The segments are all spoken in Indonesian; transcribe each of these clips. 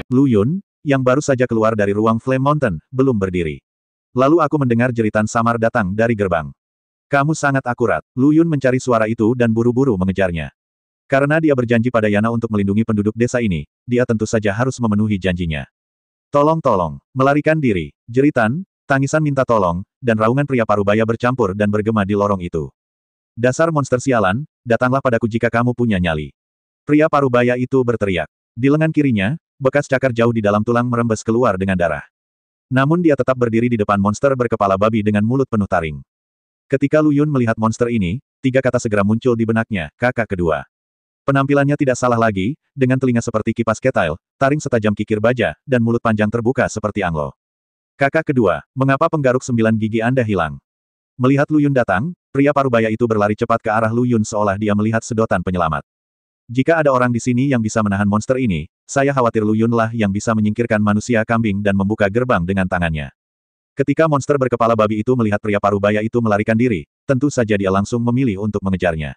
Lu Yun, yang baru saja keluar dari ruang Flame Mountain, belum berdiri. Lalu aku mendengar jeritan samar datang dari gerbang. Kamu sangat akurat. Lu Yun mencari suara itu dan buru-buru mengejarnya. Karena dia berjanji pada Yana untuk melindungi penduduk desa ini, dia tentu saja harus memenuhi janjinya. Tolong, melarikan diri. Jeritan, tangisan minta tolong, dan raungan pria parubaya bercampur dan bergema di lorong itu. Dasar monster sialan, datanglah padaku jika kamu punya nyali. Pria parubaya itu berteriak. Di lengan kirinya, bekas cakar jauh di dalam tulang merembes keluar dengan darah. Namun dia tetap berdiri di depan monster berkepala babi dengan mulut penuh taring. Ketika Lu Yun melihat monster ini, 3 kata segera muncul di benaknya, kakak kedua. Penampilannya tidak salah lagi, dengan telinga seperti kipas ketil, taring setajam kikir baja, dan mulut panjang terbuka seperti anglo. Kakak kedua, mengapa penggaruk 9 gigi Anda hilang? Melihat Lu Yun datang, pria parubaya itu berlari cepat ke arah Lu Yun seolah dia melihat sedotan penyelamat. Jika ada orang di sini yang bisa menahan monster ini, saya khawatir Lu Yun lah yang bisa menyingkirkan manusia kambing dan membuka gerbang dengan tangannya. Ketika monster berkepala babi itu melihat pria parubaya itu melarikan diri, tentu saja dia langsung memilih untuk mengejarnya.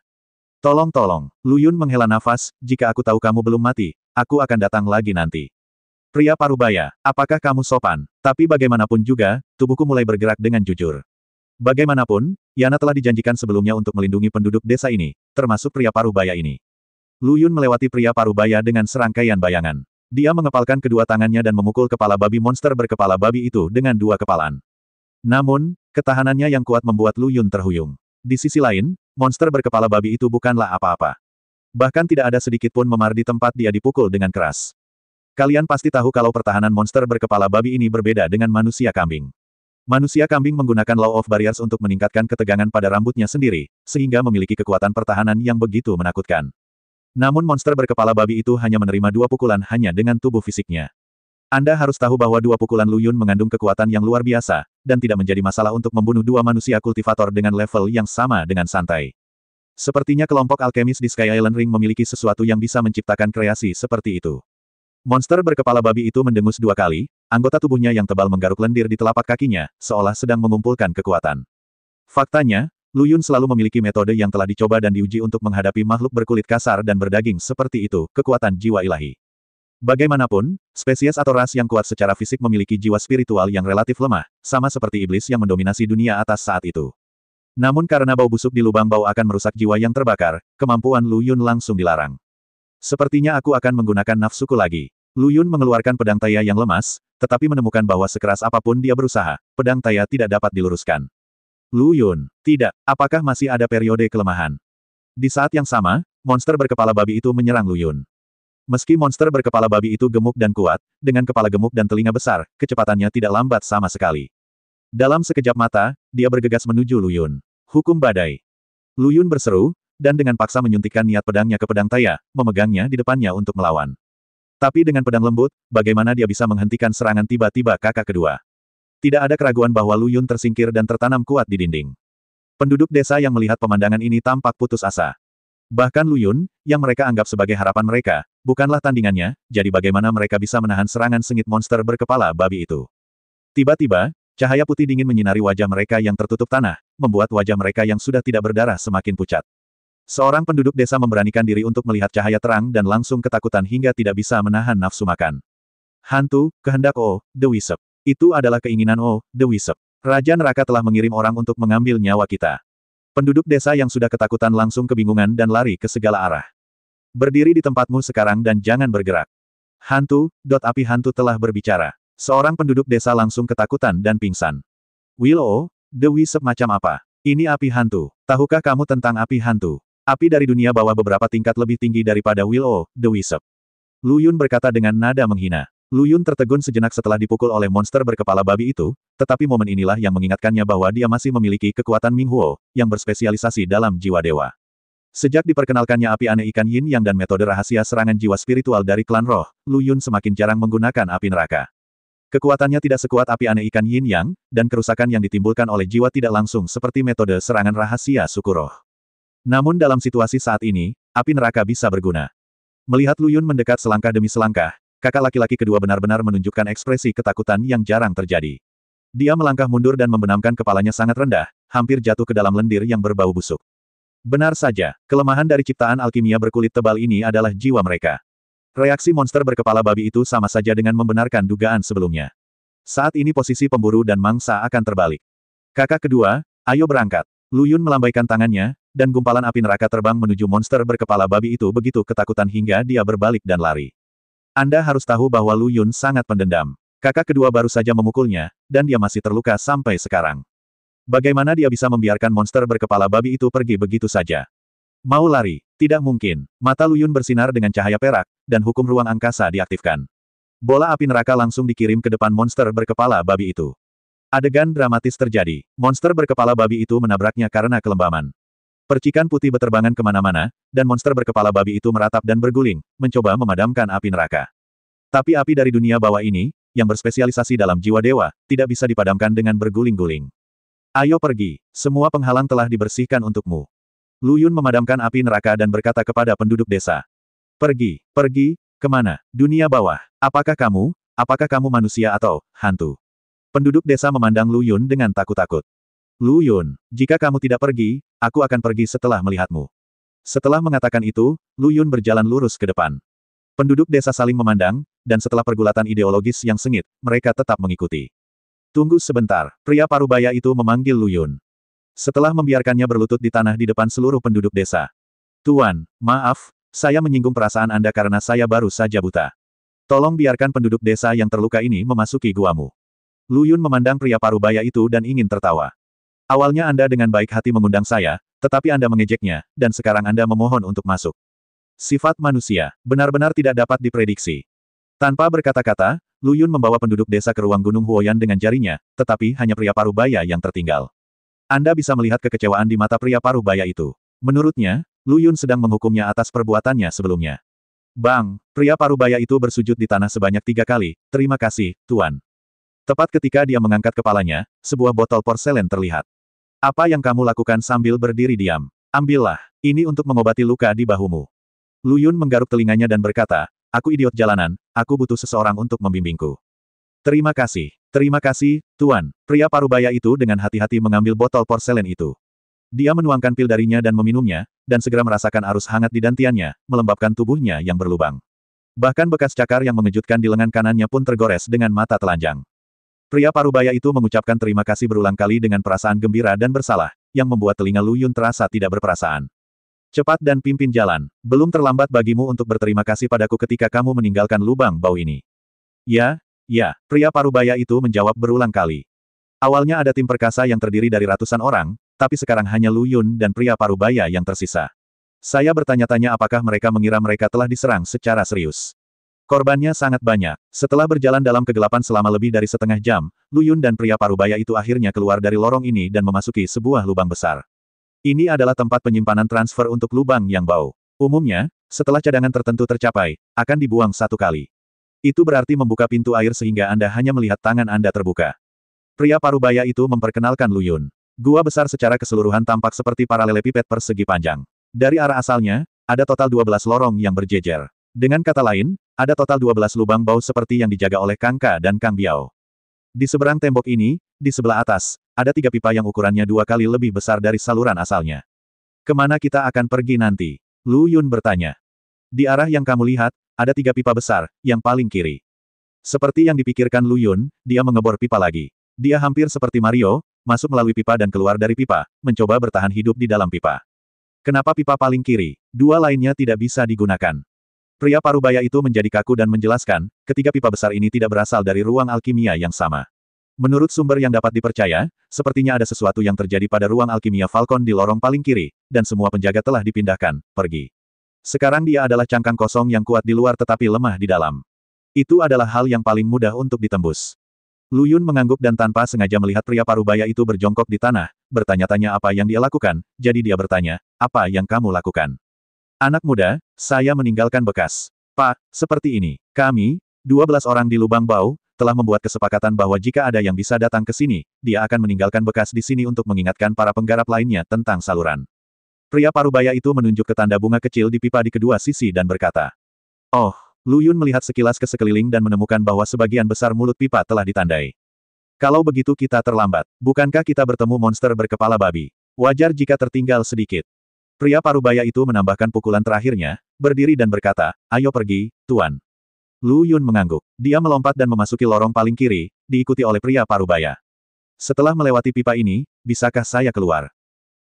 Tolong, Lu Yun menghela nafas, jika aku tahu kamu belum mati, aku akan datang lagi nanti. Pria parubaya, apakah kamu sopan? Tapi bagaimanapun juga, tubuhku mulai bergerak dengan jujur. Bagaimanapun, Yana telah dijanjikan sebelumnya untuk melindungi penduduk desa ini, termasuk pria parubaya ini. Lu Yun melewati pria parubaya dengan serangkaian bayangan. Dia mengepalkan kedua tangannya dan memukul kepala babi monster berkepala babi itu dengan 2 kepalan. Namun, ketahanannya yang kuat membuat Lu Yun terhuyung. Di sisi lain, monster berkepala babi itu bukanlah apa-apa. Bahkan tidak ada sedikit pun memar di tempat dia dipukul dengan keras. Kalian pasti tahu kalau pertahanan monster berkepala babi ini berbeda dengan manusia kambing. Manusia kambing menggunakan Law of Barriers untuk meningkatkan ketegangan pada rambutnya sendiri, sehingga memiliki kekuatan pertahanan yang begitu menakutkan. Namun monster berkepala babi itu hanya menerima 2 pukulan hanya dengan tubuh fisiknya. Anda harus tahu bahwa 2 pukulan Lu Yun mengandung kekuatan yang luar biasa, dan tidak menjadi masalah untuk membunuh 2 manusia kultivator dengan level yang sama dengan santai. Sepertinya kelompok alkemis di Sky Island Ring memiliki sesuatu yang bisa menciptakan kreasi seperti itu. Monster berkepala babi itu mendengus 2 kali, anggota tubuhnya yang tebal menggaruk lendir di telapak kakinya, seolah sedang mengumpulkan kekuatan. Faktanya, Lu Yun selalu memiliki metode yang telah dicoba dan diuji untuk menghadapi makhluk berkulit kasar dan berdaging seperti itu, kekuatan jiwa ilahi. Bagaimanapun, spesies atau ras yang kuat secara fisik memiliki jiwa spiritual yang relatif lemah, sama seperti iblis yang mendominasi dunia atas saat itu. Namun karena bau busuk di lubang bau akan merusak jiwa yang terbakar, kemampuan Lu Yun langsung dilarang. Sepertinya aku akan menggunakan nafsuku lagi. Lu Yun mengeluarkan pedang Taya yang lemas, tetapi menemukan bahwa sekeras apapun dia berusaha, pedang Taya tidak dapat diluruskan. Lu Yun, tidak, apakah masih ada periode kelemahan? Di saat yang sama, monster berkepala babi itu menyerang Lu Yun. Meski monster berkepala babi itu gemuk dan kuat, dengan kepala gemuk dan telinga besar, kecepatannya tidak lambat sama sekali. Dalam sekejap mata, dia bergegas menuju Lu Yun. Hukum badai. Lu Yun berseru, dan dengan paksa menyuntikkan niat pedangnya ke pedang Taya, memegangnya di depannya untuk melawan. Tapi dengan pedang lembut, bagaimana dia bisa menghentikan serangan tiba-tiba kakak kedua? Tidak ada keraguan bahwa Lu Yun tersingkir dan tertanam kuat di dinding. Penduduk desa yang melihat pemandangan ini tampak putus asa. Bahkan Lu Yun, yang mereka anggap sebagai harapan mereka, bukanlah tandingannya, jadi bagaimana mereka bisa menahan serangan sengit monster berkepala babi itu. Tiba-tiba, cahaya putih dingin menyinari wajah mereka yang tertutup tanah, membuat wajah mereka yang sudah tidak berdarah semakin pucat. Seorang penduduk desa memberanikan diri untuk melihat cahaya terang dan langsung ketakutan hingga tidak bisa menahan nafsu makan. Hantu, kehendak Oh, The Wisp. Itu adalah keinginan Oh, The Wisp. Raja Neraka telah mengirim orang untuk mengambil nyawa kita. Penduduk desa yang sudah ketakutan langsung kebingungan dan lari ke segala arah. Berdiri di tempatmu sekarang dan jangan bergerak. Hantu, api hantu telah berbicara. Seorang penduduk desa langsung ketakutan dan pingsan. Willow, The Wisp macam apa? Ini api hantu. Tahukah kamu tentang api hantu? Api dari dunia bawah beberapa tingkat lebih tinggi daripada Willow, The Wisp. Lu Yun berkata dengan nada menghina. Lu Yun tertegun sejenak setelah dipukul oleh monster berkepala babi itu, tetapi momen inilah yang mengingatkannya bahwa dia masih memiliki kekuatan Ming Huo, yang berspesialisasi dalam jiwa dewa. Sejak diperkenalkannya api aneh ikan Yin Yang dan metode rahasia serangan jiwa spiritual dari klan roh, Lu Yun semakin jarang menggunakan api neraka. Kekuatannya tidak sekuat api aneh ikan Yin Yang, dan kerusakan yang ditimbulkan oleh jiwa tidak langsung seperti metode serangan rahasia suku roh. Namun dalam situasi saat ini, api neraka bisa berguna. Melihat Lu Yun mendekat selangkah demi selangkah, kakak laki-laki kedua benar-benar menunjukkan ekspresi ketakutan yang jarang terjadi. Dia melangkah mundur dan membenamkan kepalanya sangat rendah, hampir jatuh ke dalam lendir yang berbau busuk. Benar saja, kelemahan dari ciptaan alkimia berkulit tebal ini adalah jiwa mereka. Reaksi monster berkepala babi itu sama saja dengan membenarkan dugaan sebelumnya. Saat ini posisi pemburu dan mangsa akan terbalik. Kakak kedua, ayo berangkat. Lu Yun melambaikan tangannya, dan gumpalan api neraka terbang menuju monster berkepala babi itu begitu ketakutan hingga dia berbalik dan lari. Anda harus tahu bahwa Lu Yun sangat pendendam. Kakak kedua baru saja memukulnya, dan dia masih terluka sampai sekarang. Bagaimana dia bisa membiarkan monster berkepala babi itu pergi begitu saja? Mau lari? Tidak mungkin. Mata Lu Yun bersinar dengan cahaya perak, dan hukum ruang angkasa diaktifkan. Bola api neraka langsung dikirim ke depan monster berkepala babi itu. Adegan dramatis terjadi. Monster berkepala babi itu menabraknya karena kelembaman. Percikan putih beterbangan kemana-mana, dan monster berkepala babi itu meratap dan berguling, mencoba memadamkan api neraka. Tapi api dari dunia bawah ini, yang berspesialisasi dalam jiwa dewa, tidak bisa dipadamkan dengan berguling-guling. Ayo pergi, semua penghalang telah dibersihkan untukmu. Lu Yun memadamkan api neraka dan berkata kepada penduduk desa. Pergi, pergi, kemana? Dunia bawah. Apakah kamu manusia atau hantu? Penduduk desa memandang Lu Yun dengan takut-takut. Lu Yun, jika kamu tidak pergi, aku akan pergi setelah melihatmu. Setelah mengatakan itu, Lu Yun berjalan lurus ke depan. Penduduk desa saling memandang, dan setelah pergulatan ideologis yang sengit, mereka tetap mengikuti. Tunggu sebentar, pria parubaya itu memanggil Lu Yun. Setelah membiarkannya berlutut di tanah di depan seluruh penduduk desa. Tuan, maaf, saya menyinggung perasaan Anda karena saya baru saja buta. Tolong biarkan penduduk desa yang terluka ini memasuki guamu. Lu Yun memandang pria parubaya itu dan ingin tertawa. Awalnya Anda dengan baik hati mengundang saya, tetapi Anda mengejeknya, dan sekarang Anda memohon untuk masuk. Sifat manusia, benar-benar tidak dapat diprediksi. Tanpa berkata-kata, Lu Yun membawa penduduk desa ke ruang Gunung Huoyan dengan jarinya, tetapi hanya pria parubaya yang tertinggal. Anda bisa melihat kekecewaan di mata pria parubaya itu. Menurutnya, Lu Yun sedang menghukumnya atas perbuatannya sebelumnya. Bang, pria parubaya itu bersujud di tanah sebanyak 3 kali, terima kasih, Tuan. Tepat ketika dia mengangkat kepalanya, sebuah botol porselen terlihat. Apa yang kamu lakukan sambil berdiri diam? Ambillah, ini untuk mengobati luka di bahumu. Lu Yun menggaruk telinganya dan berkata, aku idiot jalanan, aku butuh seseorang untuk membimbingku. Terima kasih, Tuan. Pria parubaya itu dengan hati-hati mengambil botol porselen itu. Dia menuangkan pil darinya dan meminumnya, dan segera merasakan arus hangat di dantiannya, melembabkan tubuhnya yang berlubang. Bahkan bekas cakar yang mengejutkan di lengan kanannya pun tergores dengan mata telanjang. Pria parubaya itu mengucapkan terima kasih berulang kali dengan perasaan gembira dan bersalah, yang membuat telinga Lu Yun terasa tidak berperasaan. Cepat dan pimpin jalan. Belum terlambat bagimu untuk berterima kasih padaku ketika kamu meninggalkan lubang bau ini. Ya, pria parubaya itu menjawab berulang kali. Awalnya ada tim perkasa yang terdiri dari ratusan orang, tapi sekarang hanya Lu Yun dan pria parubaya yang tersisa. Saya bertanya-tanya apakah mereka mengira mereka telah diserang secara serius. Korbannya sangat banyak. Setelah berjalan dalam kegelapan selama lebih dari setengah jam, Lu Yun dan pria parubaya itu akhirnya keluar dari lorong ini dan memasuki sebuah lubang besar. Ini adalah tempat penyimpanan transfer untuk lubang yang bau. Umumnya, setelah cadangan tertentu tercapai, akan dibuang 1 kali. Itu berarti membuka pintu air sehingga Anda hanya melihat tangan Anda terbuka. Pria parubaya itu memperkenalkan Lu Yun. Gua besar secara keseluruhan tampak seperti paralelepiped persegi panjang. Dari arah asalnya, ada total 12 lorong yang berjejer. Dengan kata lain, ada total 12 lubang bau seperti yang dijaga oleh Kang Ka dan Kang Biao. Di seberang tembok ini, di sebelah atas, ada 3 pipa yang ukurannya 2 kali lebih besar dari saluran asalnya. Kemana kita akan pergi nanti? Lu Yun bertanya. Di arah yang kamu lihat, ada 3 pipa besar, yang paling kiri. Seperti yang dipikirkan Lu Yun, dia mengebor pipa lagi. Dia hampir seperti Mario, masuk melalui pipa dan keluar dari pipa, mencoba bertahan hidup di dalam pipa. Kenapa pipa paling kiri? 2 lainnya tidak bisa digunakan. Pria parubaya itu menjadi kaku dan menjelaskan, ketiga pipa besar ini tidak berasal dari ruang alkimia yang sama. Menurut sumber yang dapat dipercaya, sepertinya ada sesuatu yang terjadi pada ruang alkimia Falcon di lorong paling kiri, dan semua penjaga telah dipindahkan, pergi. Sekarang dia adalah cangkang kosong yang kuat di luar tetapi lemah di dalam. Itu adalah hal yang paling mudah untuk ditembus. Lu Yun mengangguk dan tanpa sengaja melihat pria parubaya itu berjongkok di tanah, bertanya-tanya apa yang dia lakukan, jadi dia bertanya, apa yang kamu lakukan? Anak muda, saya meninggalkan bekas. Pak, seperti ini. Kami, 12 orang di lubang bau, telah membuat kesepakatan bahwa jika ada yang bisa datang ke sini, dia akan meninggalkan bekas di sini untuk mengingatkan para penggarap lainnya tentang saluran. Pria parubaya itu menunjuk ke tanda bunga kecil di pipa di kedua sisi dan berkata. Oh, Lu Yun melihat sekilas ke sekeliling dan menemukan bahwa sebagian besar mulut pipa telah ditandai. Kalau begitu kita terlambat. Bukankah kita bertemu monster berkepala babi? Wajar jika tertinggal sedikit. Pria parubaya itu menambahkan pukulan terakhirnya, berdiri dan berkata, ayo pergi, Tuan. Lu Yun mengangguk. Dia melompat dan memasuki lorong paling kiri, diikuti oleh pria parubaya. Setelah melewati pipa ini, bisakah saya keluar?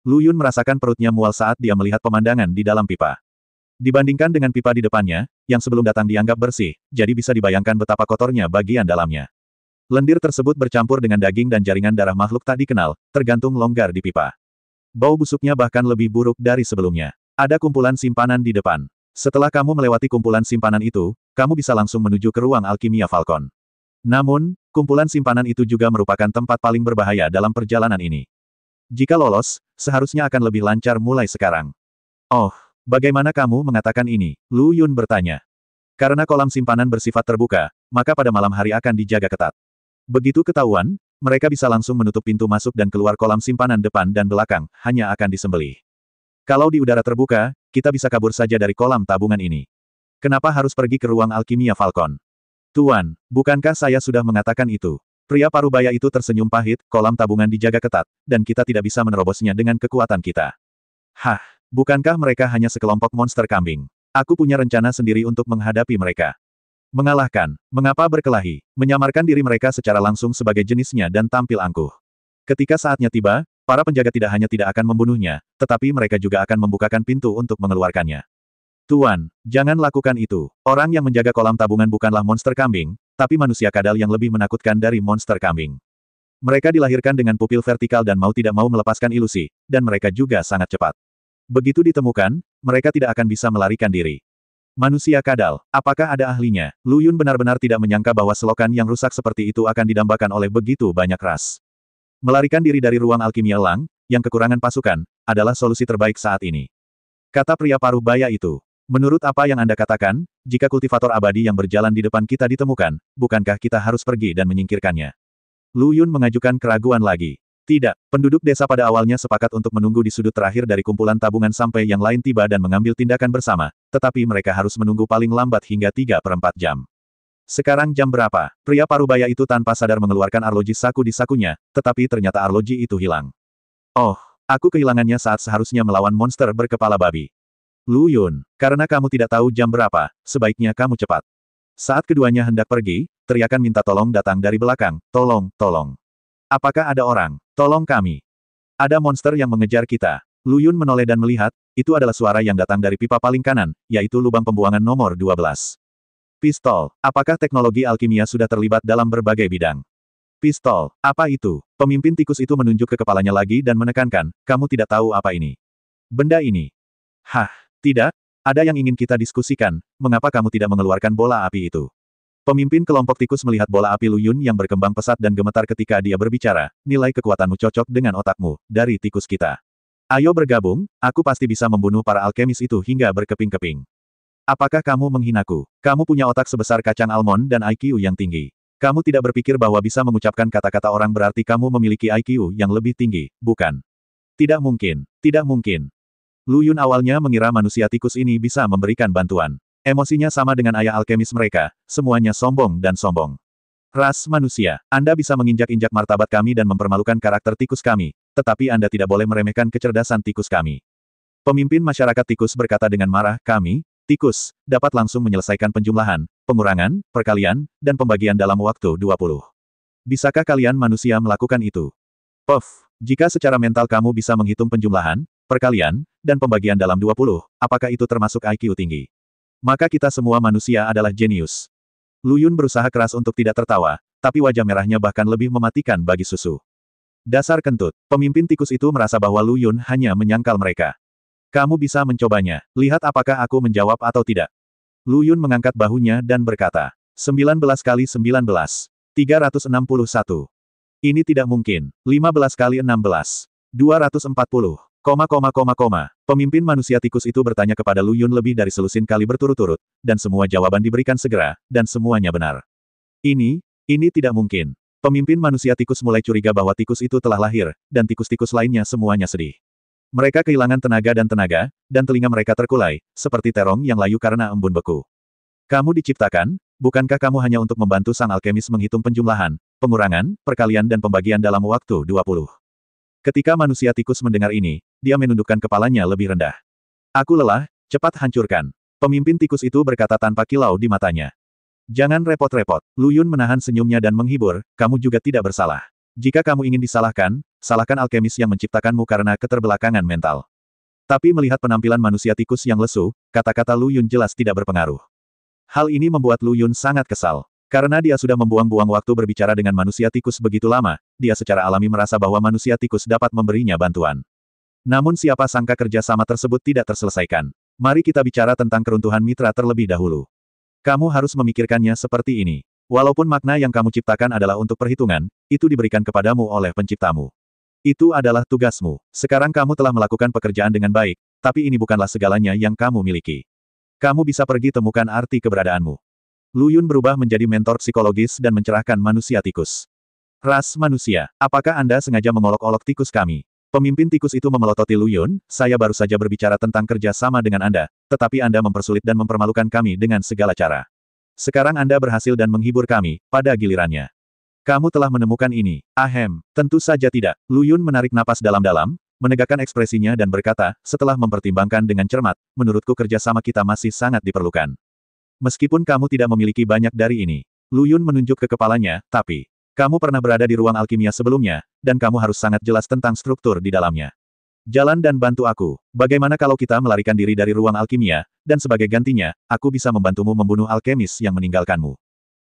Lu Yun merasakan perutnya mual saat dia melihat pemandangan di dalam pipa. Dibandingkan dengan pipa di depannya, yang sebelum datang dianggap bersih, jadi bisa dibayangkan betapa kotornya bagian dalamnya. Lendir tersebut bercampur dengan daging dan jaringan darah makhluk tak dikenal, tergantung longgar di pipa. Bau busuknya bahkan lebih buruk dari sebelumnya. Ada kumpulan simpanan di depan. Setelah kamu melewati kumpulan simpanan itu, kamu bisa langsung menuju ke ruang alkimia Falcon. Namun, kumpulan simpanan itu juga merupakan tempat paling berbahaya dalam perjalanan ini. Jika lolos, seharusnya akan lebih lancar mulai sekarang. Oh, bagaimana kamu mengatakan ini? Lu Yun bertanya. Karena kolam simpanan bersifat terbuka, maka pada malam hari akan dijaga ketat. Begitu ketahuan, mereka bisa langsung menutup pintu masuk dan keluar kolam simpanan depan dan belakang, hanya akan disembelih. Kalau di udara terbuka, kita bisa kabur saja dari kolam tabungan ini. Kenapa harus pergi ke ruang alkimia Falcon? Tuan, bukankah saya sudah mengatakan itu? Pria parubaya itu tersenyum pahit, kolam tabungan dijaga ketat, dan kita tidak bisa menerobosnya dengan kekuatan kita. Hah, bukankah mereka hanya sekelompok monster kambing? Aku punya rencana sendiri untuk menghadapi mereka. Mengalahkan, mengapa berkelahi, menyamarkan diri mereka secara langsung sebagai jenisnya dan tampil angkuh. Ketika saatnya tiba, para penjaga tidak hanya tidak akan membunuhnya, tetapi mereka juga akan membukakan pintu untuk mengeluarkannya. Tuan, jangan lakukan itu. Orang yang menjaga kolam tabungan bukanlah monster kambing, tapi manusia kadal yang lebih menakutkan dari monster kambing. Mereka dilahirkan dengan pupil vertikal dan mau tidak mau melepaskan ilusi, dan mereka juga sangat cepat. Begitu ditemukan, mereka tidak akan bisa melarikan diri. Manusia kadal, apakah ada ahlinya? Lu Yun benar-benar tidak menyangka bahwa selokan yang rusak seperti itu akan didambakan oleh begitu banyak ras. Melarikan diri dari ruang alkimia Lang, yang kekurangan pasukan, adalah solusi terbaik saat ini. Kata pria parubaya itu. Menurut apa yang Anda katakan, jika kultivator abadi yang berjalan di depan kita ditemukan, bukankah kita harus pergi dan menyingkirkannya? Lu Yun mengajukan keraguan lagi. Tidak, penduduk desa pada awalnya sepakat untuk menunggu di sudut terakhir dari kumpulan tabungan sampai yang lain tiba dan mengambil tindakan bersama, tetapi mereka harus menunggu paling lambat hingga 3/4 jam. Sekarang jam berapa? Pria parubaya itu tanpa sadar mengeluarkan arloji saku di sakunya, tetapi ternyata arloji itu hilang. Oh, aku kehilangannya saat seharusnya melawan monster berkepala babi. Lu Yun, karena kamu tidak tahu jam berapa, sebaiknya kamu cepat. Saat keduanya hendak pergi, teriakan minta tolong datang dari belakang, tolong, tolong. Apakah ada orang? Tolong kami. Ada monster yang mengejar kita. Lu Yun menoleh dan melihat, itu adalah suara yang datang dari pipa paling kanan, yaitu lubang pembuangan nomor 12. Pistol. Apakah teknologi alkimia sudah terlibat dalam berbagai bidang? Pistol. Apa itu? Pemimpin tikus itu menunjuk ke kepalanya lagi dan menekankan, kamu tidak tahu apa ini. Benda ini. Hah, tidak? Ada yang ingin kita diskusikan, mengapa kamu tidak mengeluarkan bola api itu? Pemimpin kelompok tikus melihat bola api Lu Yun yang berkembang pesat dan gemetar ketika dia berbicara, nilai kekuatanmu cocok dengan otakmu, dari tikus kita. Ayo bergabung, aku pasti bisa membunuh para alkemis itu hingga berkeping-keping. Apakah kamu menghinaku? Kamu punya otak sebesar kacang almond dan IQ yang tinggi. Kamu tidak berpikir bahwa bisa mengucapkan kata-kata orang berarti kamu memiliki IQ yang lebih tinggi, bukan? Tidak mungkin, tidak mungkin. Lu Yun awalnya mengira manusia tikus ini bisa memberikan bantuan. Emosinya sama dengan ayah alkemis mereka, semuanya sombong dan sombong. Ras manusia, Anda bisa menginjak-injak martabat kami dan mempermalukan karakter tikus kami, tetapi Anda tidak boleh meremehkan kecerdasan tikus kami. Pemimpin masyarakat tikus berkata dengan marah, kami, tikus, dapat langsung menyelesaikan penjumlahan, pengurangan, perkalian, dan pembagian dalam waktu 20. Bisakah kalian manusia melakukan itu? Puff, jika secara mental kamu bisa menghitung penjumlahan, perkalian, dan pembagian dalam 20, apakah itu termasuk IQ tinggi? Maka kita semua manusia adalah jenius. Lu Yun berusaha keras untuk tidak tertawa, tapi wajah merahnya bahkan lebih mematikan bagi susu. Dasar kentut, pemimpin tikus itu merasa bahwa Lu Yun hanya menyangkal mereka. Kamu bisa mencobanya, lihat apakah aku menjawab atau tidak. Lu Yun mengangkat bahunya dan berkata, 19 kali 19. 361. Ini tidak mungkin, 15 kali 16. 240. Pemimpin manusia tikus itu bertanya kepada Lu Yun lebih dari selusin kali berturut-turut, dan semua jawaban diberikan segera, dan semuanya benar. Ini tidak mungkin. Pemimpin manusia tikus mulai curiga bahwa tikus itu telah lahir, dan tikus-tikus lainnya semuanya sedih. Mereka kehilangan tenaga, dan telinga mereka terkulai, seperti terong yang layu karena embun beku. Kamu diciptakan, bukankah kamu hanya untuk membantu sang alkemis menghitung penjumlahan, pengurangan, perkalian dan pembagian dalam waktu 20? Ketika manusia tikus mendengar ini, dia menundukkan kepalanya lebih rendah. Aku lelah, cepat hancurkan. Pemimpin tikus itu berkata tanpa kilau di matanya. Jangan repot-repot. Lu Yun menahan senyumnya dan menghibur, kamu juga tidak bersalah. Jika kamu ingin disalahkan, salahkan alkemis yang menciptakanmu karena keterbelakangan mental. Tapi melihat penampilan manusia tikus yang lesu, kata-kata Lu Yun jelas tidak berpengaruh. Hal ini membuat Lu Yun sangat kesal. Karena dia sudah membuang-buang waktu berbicara dengan manusia tikus begitu lama, dia secara alami merasa bahwa manusia tikus dapat memberinya bantuan. Namun siapa sangka kerjasama tersebut tidak terselesaikan. Mari kita bicara tentang keruntuhan mitra terlebih dahulu. Kamu harus memikirkannya seperti ini. Walaupun makna yang kamu ciptakan adalah untuk perhitungan, itu diberikan kepadamu oleh penciptamu. Itu adalah tugasmu. Sekarang kamu telah melakukan pekerjaan dengan baik, tapi ini bukanlah segalanya yang kamu miliki. Kamu bisa pergi temukan arti keberadaanmu. Lu Yun berubah menjadi mentor psikologis dan mencerahkan manusia tikus. Ras manusia, apakah Anda sengaja mengolok-olok tikus kami? Pemimpin tikus itu memelototi Lu Yun, saya baru saja berbicara tentang kerja sama dengan Anda, tetapi Anda mempersulit dan mempermalukan kami dengan segala cara. Sekarang Anda berhasil dan menghibur kami, pada gilirannya. Kamu telah menemukan ini. Ahem, tentu saja tidak. Lu Yun menarik napas dalam-dalam, menegakkan ekspresinya dan berkata, setelah mempertimbangkan dengan cermat, menurutku kerja sama kita masih sangat diperlukan. Meskipun kamu tidak memiliki banyak dari ini. Lu Yun menunjuk ke kepalanya, tapi kamu pernah berada di ruang alkimia sebelumnya, dan kamu harus sangat jelas tentang struktur di dalamnya. Jalan dan bantu aku. Bagaimana kalau kita melarikan diri dari ruang alkimia, dan sebagai gantinya, aku bisa membantumu membunuh alkemis yang meninggalkanmu.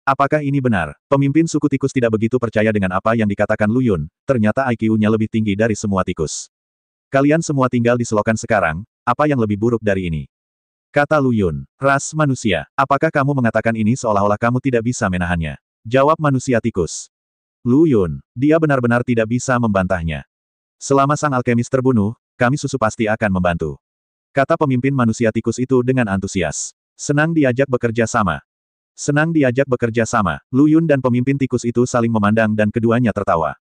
Apakah ini benar? Pemimpin suku tikus tidak begitu percaya dengan apa yang dikatakan Lu Yun, ternyata IQ-nya lebih tinggi dari semua tikus. Kalian semua tinggal di selokan sekarang, apa yang lebih buruk dari ini? Kata Lu Yun, ras manusia, apakah kamu mengatakan ini seolah-olah kamu tidak bisa menahannya? Jawab manusia tikus. Lu Yun, dia benar-benar tidak bisa membantahnya. Selama sang alkemis terbunuh, kami susu pasti akan membantu. Kata pemimpin manusia tikus itu dengan antusias. Senang diajak bekerja sama. Senang diajak bekerja sama. Lu Yun dan pemimpin tikus itu saling memandang dan keduanya tertawa.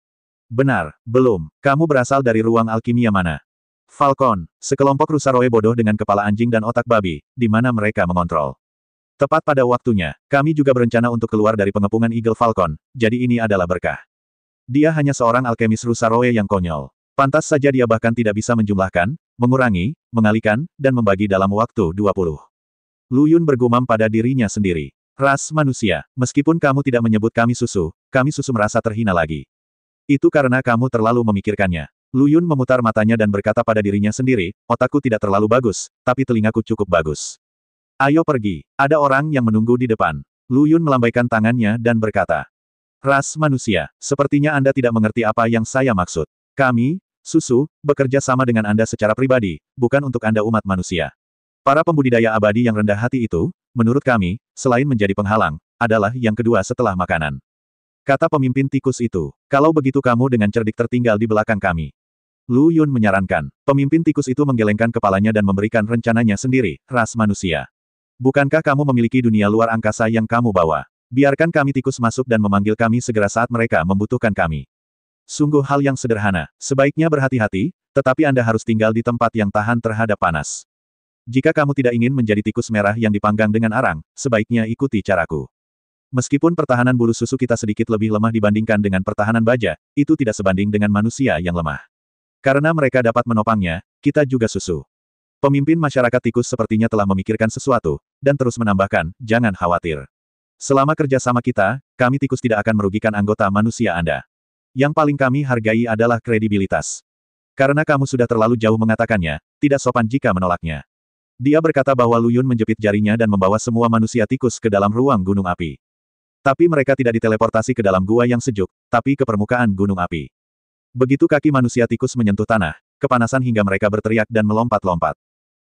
Benar, belum. Kamu berasal dari ruang alkimia mana? Falcon, sekelompok rusa roe bodoh dengan kepala anjing dan otak babi, di mana mereka mengontrol. Tepat pada waktunya, kami juga berencana untuk keluar dari pengepungan Eagle Falcon, jadi ini adalah berkah. Dia hanya seorang alkemis rusa roe yang konyol. Pantas saja dia bahkan tidak bisa menjumlahkan, mengurangi, mengalihkan, dan membagi dalam waktu 20. Lu Yun bergumam pada dirinya sendiri. Ras manusia, meskipun kamu tidak menyebut kami susu merasa terhina lagi. Itu karena kamu terlalu memikirkannya. Lu Yun memutar matanya dan berkata pada dirinya sendiri, otakku tidak terlalu bagus, tapi telingaku cukup bagus. Ayo pergi, ada orang yang menunggu di depan. Lu Yun melambaikan tangannya dan berkata, ras manusia, sepertinya Anda tidak mengerti apa yang saya maksud. Kami, susu, bekerja sama dengan Anda secara pribadi, bukan untuk Anda umat manusia. Para pembudidaya abadi yang rendah hati itu, menurut kami, selain menjadi penghalang, adalah yang kedua setelah makanan. Kata pemimpin tikus itu, kalau begitu kamu dengan cerdik tertinggal di belakang kami. Lu Yun menyarankan. Pemimpin tikus itu menggelengkan kepalanya dan memberikan rencananya sendiri, ras manusia. Bukankah kamu memiliki dunia luar angkasa yang kamu bawa? Biarkan kami tikus masuk dan memanggil kami segera saat mereka membutuhkan kami. Sungguh hal yang sederhana, sebaiknya berhati-hati, tetapi Anda harus tinggal di tempat yang tahan terhadap panas. Jika kamu tidak ingin menjadi tikus merah yang dipanggang dengan arang, sebaiknya ikuti caraku. Meskipun pertahanan bulu susu kita sedikit lebih lemah dibandingkan dengan pertahanan baja, itu tidak sebanding dengan manusia yang lemah. Karena mereka dapat menopangnya, kita juga susu. Pemimpin masyarakat tikus sepertinya telah memikirkan sesuatu, dan terus menambahkan, jangan khawatir. Selama kerjasama kita, kami tikus tidak akan merugikan anggota manusia Anda. Yang paling kami hargai adalah kredibilitas. Karena kamu sudah terlalu jauh mengatakannya, tidak sopan jika menolaknya. Dia berkata bahwa Lu Yun menjepit jarinya dan membawa semua manusia tikus ke dalam ruang gunung api. Tapi mereka tidak diteleportasi ke dalam gua yang sejuk, tapi ke permukaan gunung api. Begitu kaki manusia tikus menyentuh tanah, kepanasan hingga mereka berteriak dan melompat-lompat.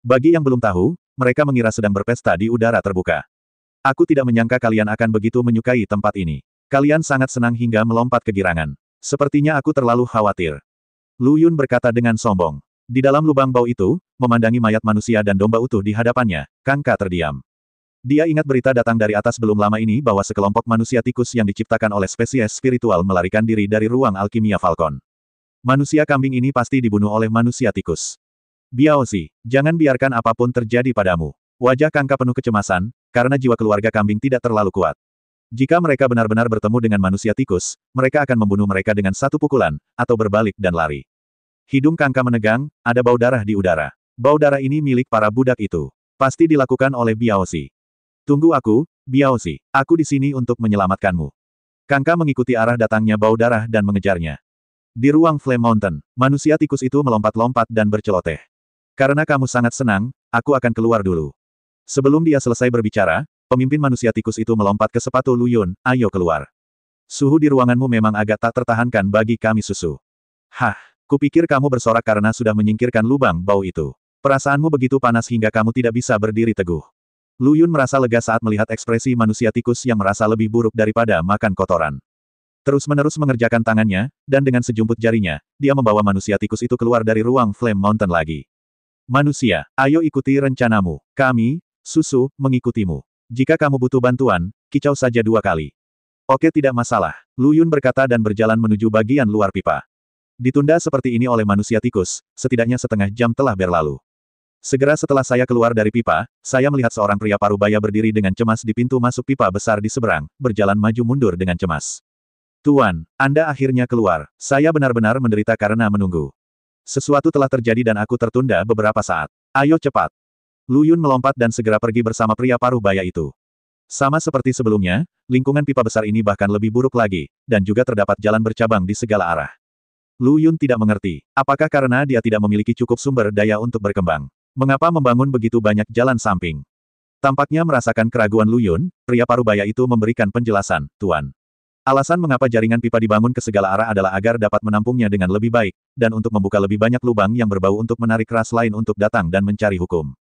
Bagi yang belum tahu, mereka mengira sedang berpesta di udara terbuka. Aku tidak menyangka kalian akan begitu menyukai tempat ini. Kalian sangat senang hingga melompat kegirangan. Sepertinya aku terlalu khawatir. Lu Yun berkata dengan sombong. Di dalam lubang bau itu, memandangi mayat manusia dan domba utuh di hadapannya, Kangka terdiam. Dia ingat berita datang dari atas belum lama ini bahwa sekelompok manusia tikus yang diciptakan oleh spesies spiritual melarikan diri dari ruang alkimia Falcon. Manusia kambing ini pasti dibunuh oleh manusia tikus. Biaozi, jangan biarkan apapun terjadi padamu. Wajah Kangka penuh kecemasan, karena jiwa keluarga kambing tidak terlalu kuat. Jika mereka benar-benar bertemu dengan manusia tikus, mereka akan membunuh mereka dengan satu pukulan, atau berbalik dan lari. Hidung Kangka menegang, ada bau darah di udara. Bau darah ini milik para budak itu. Pasti dilakukan oleh Biaozi. Tunggu aku, Biaozi. Aku di sini untuk menyelamatkanmu. Kangka mengikuti arah datangnya bau darah dan mengejarnya. Di ruang Flame Mountain, manusia tikus itu melompat-lompat dan berceloteh. Karena kamu sangat senang, aku akan keluar dulu. Sebelum dia selesai berbicara, pemimpin manusia tikus itu melompat ke sepatu Lu Yun, ayo keluar. Suhu di ruanganmu memang agak tak tertahankan bagi kami susu. Hah, kupikir kamu bersorak karena sudah menyingkirkan lubang bau itu. Perasaanmu begitu panas hingga kamu tidak bisa berdiri teguh. Lu Yun merasa lega saat melihat ekspresi manusia tikus yang merasa lebih buruk daripada makan kotoran. Terus-menerus mengerjakan tangannya, dan dengan sejumput jarinya, dia membawa manusia tikus itu keluar dari ruang Flame Mountain lagi. Manusia, ayo ikuti rencanamu. Kami, susu, mengikutimu. Jika kamu butuh bantuan, kicau saja 2 kali. Oke, tidak masalah. Lu Yun berkata dan berjalan menuju bagian luar pipa. Ditunda seperti ini oleh manusia tikus, setidaknya setengah jam telah berlalu. Segera setelah saya keluar dari pipa, saya melihat seorang pria parubaya berdiri dengan cemas di pintu masuk pipa besar di seberang, berjalan maju mundur dengan cemas. Tuan, Anda akhirnya keluar. Saya benar-benar menderita karena menunggu. Sesuatu telah terjadi dan aku tertunda beberapa saat. Ayo cepat. Lu Yun melompat dan segera pergi bersama pria parubaya itu. Sama seperti sebelumnya, lingkungan pipa besar ini bahkan lebih buruk lagi, dan juga terdapat jalan bercabang di segala arah. Lu Yun tidak mengerti, apakah karena dia tidak memiliki cukup sumber daya untuk berkembang. Mengapa membangun begitu banyak jalan samping? Tampaknya merasakan keraguan Lu Yun, pria parubaya itu memberikan penjelasan, Tuan. Alasan mengapa jaringan pipa dibangun ke segala arah adalah agar dapat menampungnya dengan lebih baik, dan untuk membuka lebih banyak lubang yang berbau untuk menarik ras lain untuk datang dan mencari hukum.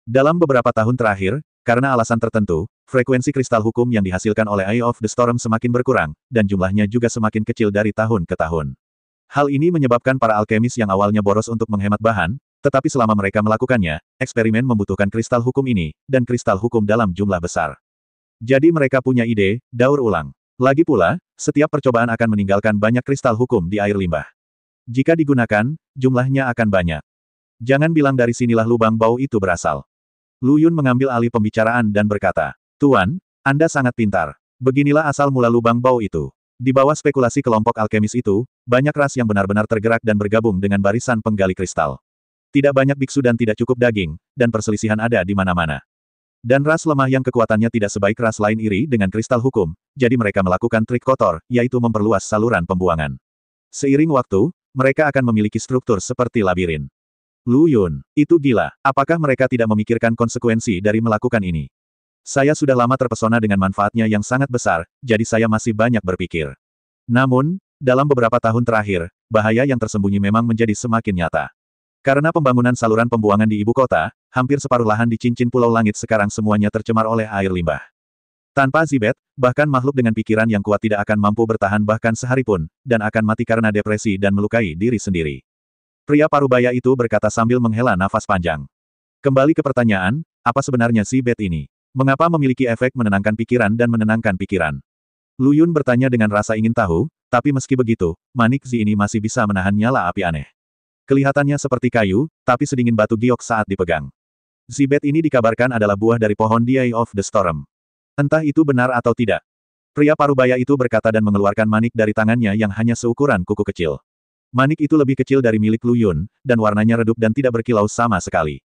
Dalam beberapa tahun terakhir, karena alasan tertentu, frekuensi kristal hukum yang dihasilkan oleh Eye of the Storm semakin berkurang, dan jumlahnya juga semakin kecil dari tahun ke tahun. Hal ini menyebabkan para alkemis yang awalnya boros untuk menghemat bahan, tetapi selama mereka melakukannya, eksperimen membutuhkan kristal hukum ini, dan kristal hukum dalam jumlah besar. Jadi mereka punya ide, daur ulang. Lagi pula, setiap percobaan akan meninggalkan banyak kristal hukum di air limbah. Jika digunakan, jumlahnya akan banyak. Jangan bilang dari sinilah lubang bau itu berasal. Lu Yun mengambil alih pembicaraan dan berkata, Tuan, Anda sangat pintar. Beginilah asal mula lubang bau itu. Di bawah spekulasi kelompok alkemis itu, banyak ras yang benar-benar tergerak dan bergabung dengan barisan penggali kristal. Tidak banyak biksu dan tidak cukup daging, dan perselisihan ada di mana-mana. Dan ras lemah yang kekuatannya tidak sebaik ras lain iri dengan kristal hukum, jadi mereka melakukan trik kotor, yaitu memperluas saluran pembuangan. Seiring waktu, mereka akan memiliki struktur seperti labirin. Lu Yun, itu gila. Apakah mereka tidak memikirkan konsekuensi dari melakukan ini? Saya sudah lama terpesona dengan manfaatnya yang sangat besar, jadi saya masih banyak berpikir. Namun, dalam beberapa tahun terakhir, bahaya yang tersembunyi memang menjadi semakin nyata. Karena pembangunan saluran pembuangan di ibu kota, hampir separuh lahan di cincin Pulau Langit sekarang semuanya tercemar oleh air limbah. Tanpa Zibet, bahkan makhluk dengan pikiran yang kuat tidak akan mampu bertahan bahkan sehari pun, dan akan mati karena depresi dan melukai diri sendiri. Pria parubaya itu berkata sambil menghela nafas panjang. Kembali ke pertanyaan, apa sebenarnya Zibet ini? Mengapa memiliki efek menenangkan pikiran dan menenangkan pikiran? Lu Yun bertanya dengan rasa ingin tahu, tapi meski begitu, manik Zi ini masih bisa menahan nyala api aneh. Kelihatannya seperti kayu, tapi sedingin batu giok saat dipegang. Zibet ini dikabarkan adalah buah dari pohon The Eye of the Storm. Entah itu benar atau tidak. Pria parubaya itu berkata dan mengeluarkan manik dari tangannya yang hanya seukuran kuku kecil. Manik itu lebih kecil dari milik Lu Yun, dan warnanya redup dan tidak berkilau sama sekali.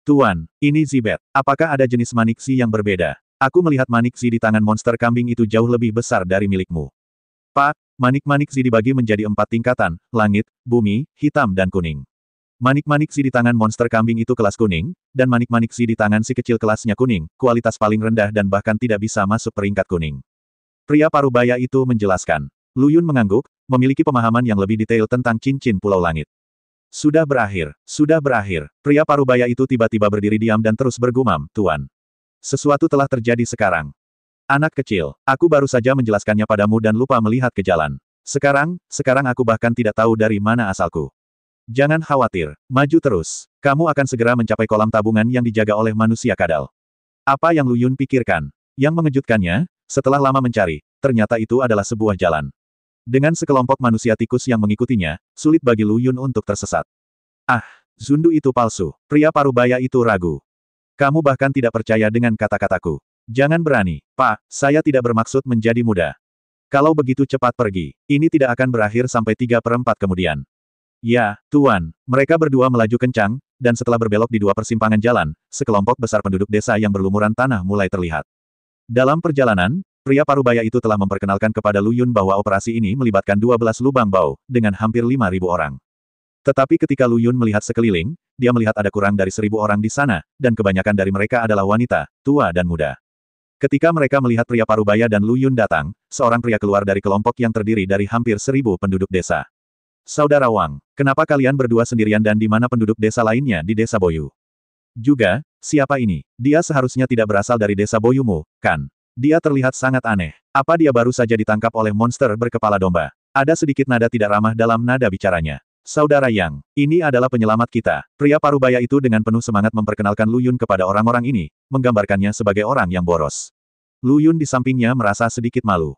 Tuan, ini Zibet. Apakah ada jenis manik Zi yang berbeda? Aku melihat manik Zi di tangan monster kambing itu jauh lebih besar dari milikmu. Pak, manik-manik Zi dibagi menjadi 4 tingkatan, langit, bumi, hitam dan kuning. Manik-manik Zi di tangan monster kambing itu kelas kuning, dan manik-manik Zi di tangan si kecil kelasnya kuning, kualitas paling rendah dan bahkan tidak bisa masuk peringkat kuning. Pria parubaya itu menjelaskan. Lu Yun mengangguk, memiliki pemahaman yang lebih detail tentang cincin Pulau Langit. Sudah berakhir, sudah berakhir. Pria parubaya itu tiba-tiba berdiri diam dan terus bergumam, Tuan. Sesuatu telah terjadi sekarang. Anak kecil, aku baru saja menjelaskannya padamu dan lupa melihat ke jalan. Sekarang aku bahkan tidak tahu dari mana asalku. Jangan khawatir, maju terus. Kamu akan segera mencapai kolam tabungan yang dijaga oleh manusia kadal. Apa yang Lu Yun pikirkan? Yang mengejutkannya, setelah lama mencari, ternyata itu adalah sebuah jalan. Dengan sekelompok manusia tikus yang mengikutinya, sulit bagi Lu Yun untuk tersesat. Ah, Zundu itu palsu. Pria parubaya itu ragu. Kamu bahkan tidak percaya dengan kata-kataku. Jangan berani, Pak, saya tidak bermaksud menjadi muda. Kalau begitu cepat pergi, ini tidak akan berakhir sampai 3/4 kemudian. Ya, Tuan, mereka berdua melaju kencang, dan setelah berbelok di dua persimpangan jalan, sekelompok besar penduduk desa yang berlumuran tanah mulai terlihat. Dalam perjalanan, pria parubaya itu telah memperkenalkan kepada Lu Yun bahwa operasi ini melibatkan 12 lubang bau, dengan hampir 5.000 orang. Tetapi ketika Lu Yun melihat sekeliling, dia melihat ada kurang dari 1.000 orang di sana, dan kebanyakan dari mereka adalah wanita, tua dan muda. Ketika mereka melihat pria parubaya dan Lu Yun datang, seorang pria keluar dari kelompok yang terdiri dari hampir 1.000 penduduk desa. Saudara Wang, kenapa kalian berdua sendirian dan di mana penduduk desa lainnya di desa Boyu? Juga, siapa ini? Dia seharusnya tidak berasal dari desa Boyumu, kan? Dia terlihat sangat aneh. Apa dia baru saja ditangkap oleh monster berkepala domba? Ada sedikit nada tidak ramah dalam nada bicaranya. Saudara Yang, ini adalah penyelamat kita. Pria parubaya itu dengan penuh semangat memperkenalkan Lu Yun kepada orang-orang ini, menggambarkannya sebagai orang yang boros. Lu Yun di sampingnya merasa sedikit malu.